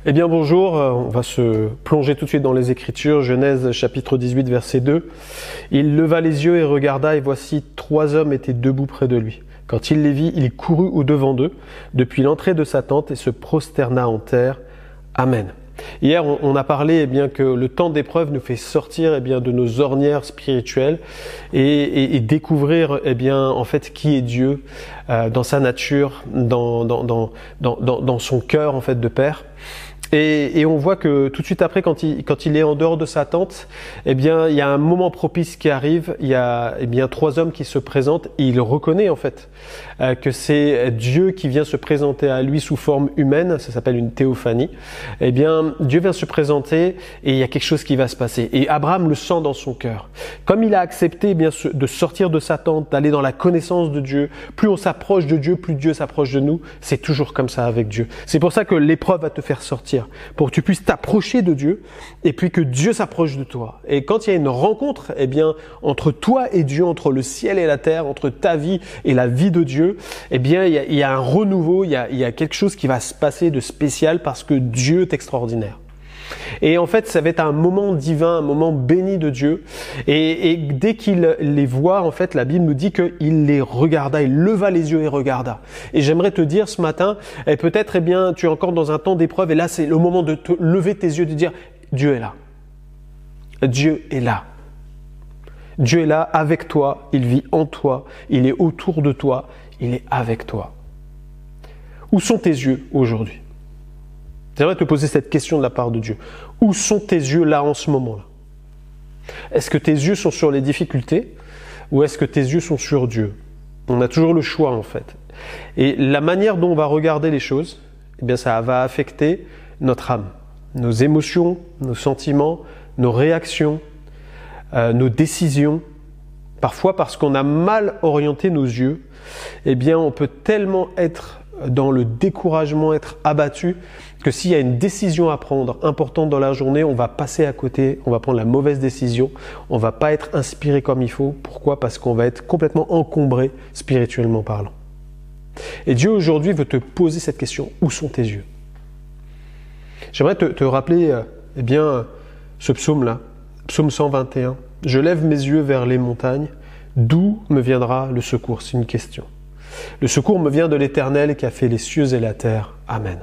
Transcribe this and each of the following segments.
Eh bien bonjour, on va se plonger tout de suite dans les Écritures, Genèse chapitre 18 verset 2. Il leva les yeux et regarda, et voici 3 hommes étaient debout près de lui. Quand il les vit, il courut au-devant d'eux, depuis l'entrée de sa tente, et se prosterna en terre. Amen. Hier, on a parlé que le temps d'épreuve nous fait sortir de nos ornières spirituelles et découvrir en fait qui est Dieu dans sa nature, dans son cœur en fait de Père. Et on voit que tout de suite après, quand il est en dehors de sa tente, il y a un moment propice qui arrive. Il y a 3 hommes qui se présentent et il reconnaît en fait que c'est Dieu qui vient se présenter à lui sous forme humaine. Ça s'appelle une théophanie. Dieu vient se présenter et il y a quelque chose qui va se passer. Et Abraham le sent dans son cœur. Comme il a accepté de sortir de sa tente, d'aller dans la connaissance de Dieu, plus on s'approche de Dieu, plus Dieu s'approche de nous. C'est toujours comme ça avec Dieu. C'est pour ça que l'épreuve va te faire sortir, pour que tu puisses t'approcher de Dieu et puis que Dieu s'approche de toi. Et quand il y a une rencontre, entre toi et Dieu, entre le ciel et la terre, entre ta vie et la vie de Dieu, il y a un renouveau, il y a quelque chose qui va se passer de spécial parce que Dieu est extraordinaire. Et en fait, ça va être un moment divin, un moment béni de Dieu. Et dès qu'il les voit, en fait, la Bible nous dit qu'il les regarda, il leva les yeux et regarda. Et j'aimerais te dire ce matin, et peut-être, tu es encore dans un temps d'épreuve, et là, c'est le moment de te lever tes yeux, de dire, Dieu est là. Dieu est là. Dieu est là avec toi, il vit en toi, il est autour de toi, il est avec toi. Où sont tes yeux aujourd'hui ? J'aimerais te poser cette question de la part de Dieu. Où sont tes yeux là en ce moment-là ? Est-ce que tes yeux sont sur les difficultés ou est-ce que tes yeux sont sur Dieu ? On a toujours le choix en fait. Et la manière dont on va regarder les choses, ça va affecter notre âme, nos émotions, nos sentiments, nos réactions, nos décisions. Parfois parce qu'on a mal orienté nos yeux, on peut tellement être dans le découragement, être abattu, que s'il y a une décision à prendre importante dans la journée, on va passer à côté, on va prendre la mauvaise décision, on va pas être inspiré comme il faut. Pourquoi ? Parce qu'on va être complètement encombré spirituellement parlant. Et Dieu aujourd'hui veut te poser cette question, où sont tes yeux ? J'aimerais te rappeler ce psaume-là, psaume 121. Je lève mes yeux vers les montagnes, d'où me viendra le secours ? C'est une question. Le secours me vient de l'Éternel qui a fait les cieux et la terre. Amen.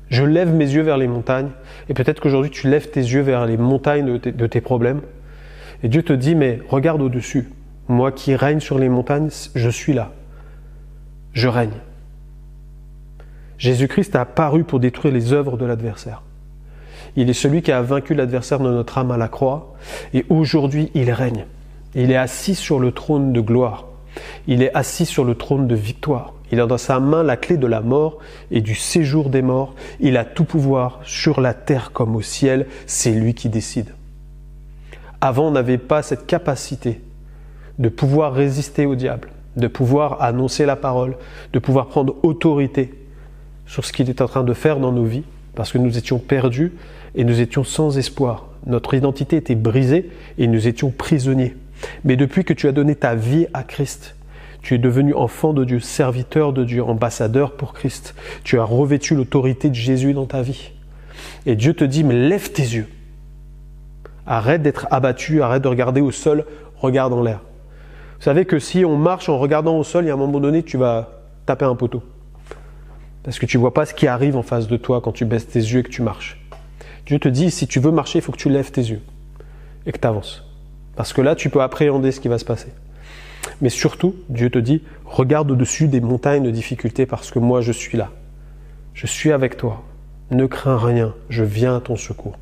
Je lève mes yeux vers les montagnes, et peut-être qu'aujourd'hui tu lèves tes yeux vers les montagnes de tes problèmes, et Dieu te dit, mais regarde au-dessus. Moi qui règne sur les montagnes, je suis là. Je règne. Jésus-Christ a apparu pour détruire les œuvres de l'adversaire. Il est celui qui a vaincu l'adversaire de notre âme à la croix, et aujourd'hui il règne. Il est assis sur le trône de gloire. Il est assis sur le trône de victoire. Il a dans sa main la clé de la mort et du séjour des morts. Il a tout pouvoir sur la terre comme au ciel. C'est lui qui décide. Avant, on n'avait pas cette capacité de pouvoir résister au diable, de pouvoir annoncer la parole, de pouvoir prendre autorité sur ce qu'il est en train de faire dans nos vies, parce que nous étions perdus et nous étions sans espoir. Notre identité était brisée et nous étions prisonniers. Mais depuis que tu as donné ta vie à Christ, tu es devenu enfant de Dieu, serviteur de Dieu, ambassadeur pour Christ. Tu as revêtu l'autorité de Jésus dans ta vie. Et Dieu te dit, mais lève tes yeux. Arrête d'être abattu, arrête de regarder au sol, regarde en l'air. Vous savez que si on marche en regardant au sol, il y a un moment donné, tu vas taper un poteau. Parce que tu ne vois pas ce qui arrive en face de toi quand tu baisses tes yeux et que tu marches. Dieu te dit, si tu veux marcher, il faut que tu lèves tes yeux et que tu avances. Parce que là, tu peux appréhender ce qui va se passer. Mais surtout, Dieu te dit, regarde au-dessus des montagnes de difficultés parce que moi, je suis là. Je suis avec toi. Ne crains rien, je viens à ton secours.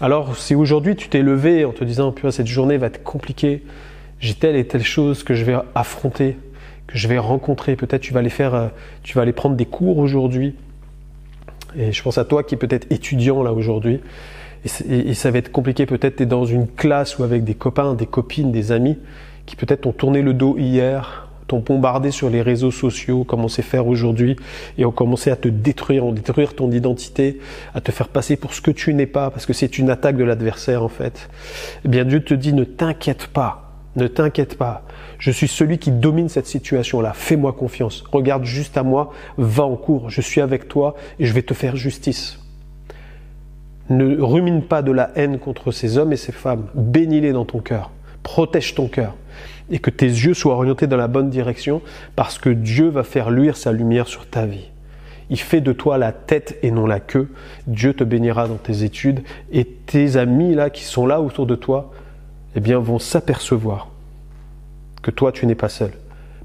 Alors, si aujourd'hui tu t'es levé en te disant, purée, cette journée va être compliquée, j'ai telle et telle chose que je vais affronter, que je vais rencontrer, peut-être tu vas aller prendre des cours aujourd'hui. Et je pense à toi qui est peut-être étudiant là aujourd'hui. Et ça va être compliqué, peut-être tu es dans une classe ou avec des copains, des copines, des amis qui peut-être t'ont tourné le dos hier, t'ont bombardé sur les réseaux sociaux comme on sait faire aujourd'hui et ont commencé à te détruire ton identité, à te faire passer pour ce que tu n'es pas parce que c'est une attaque de l'adversaire en fait. Eh bien Dieu te dit ne t'inquiète pas, Ne t'inquiète pas. Je suis celui qui domine cette situation-là. Fais-moi confiance. Regarde juste à moi. Va en cours. Je suis avec toi et je vais te faire justice. Ne rumine pas de la haine contre ces hommes et ces femmes. Bénis-les dans ton cœur. Protège ton cœur. Et que tes yeux soient orientés dans la bonne direction parce que Dieu va faire luire sa lumière sur ta vie. Il fait de toi la tête et non la queue. Dieu te bénira dans tes études et tes amis là qui sont là autour de toi, eh bien, vont s'apercevoir que toi, tu n'es pas seul,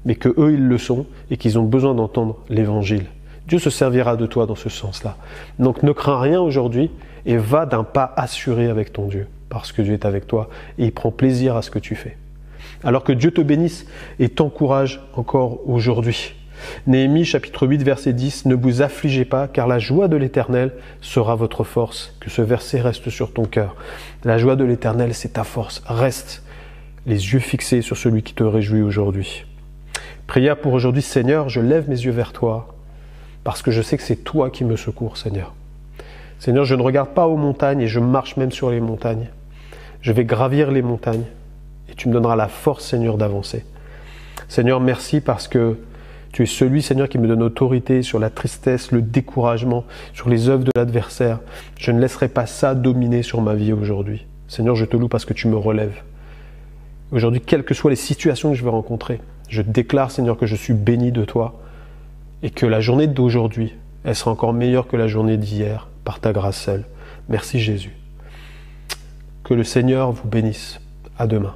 mais que eux, ils le sont et qu'ils ont besoin d'entendre l'évangile. Dieu se servira de toi dans ce sens-là. Donc, ne crains rien aujourd'hui et va d'un pas assuré avec ton Dieu, parce que Dieu est avec toi et il prend plaisir à ce que tu fais. Alors que Dieu te bénisse et t'encourage encore aujourd'hui. Néhémie chapitre 8 verset 10, ne vous affligez pas car la joie de l'Éternel sera votre force. Que ce verset reste sur ton cœur. La joie de l'Éternel c'est ta force. Reste les yeux fixés sur celui qui te réjouit aujourd'hui. Prière pour aujourd'hui, Seigneur, je lève mes yeux vers toi parce que je sais que c'est toi qui me secours, Seigneur. Seigneur, je ne regarde pas aux montagnes et je marche même sur les montagnes. Je vais gravir les montagnes et tu me donneras la force, Seigneur, d'avancer. Seigneur, merci parce que tu es celui, Seigneur, qui me donne autorité sur la tristesse, le découragement, sur les œuvres de l'adversaire. Je ne laisserai pas ça dominer sur ma vie aujourd'hui. Seigneur, je te loue parce que tu me relèves. Aujourd'hui, quelles que soient les situations que je vais rencontrer, je déclare, Seigneur, que je suis béni de toi et que la journée d'aujourd'hui, elle sera encore meilleure que la journée d'hier, par ta grâce seule. Merci Jésus. Que le Seigneur vous bénisse. À demain.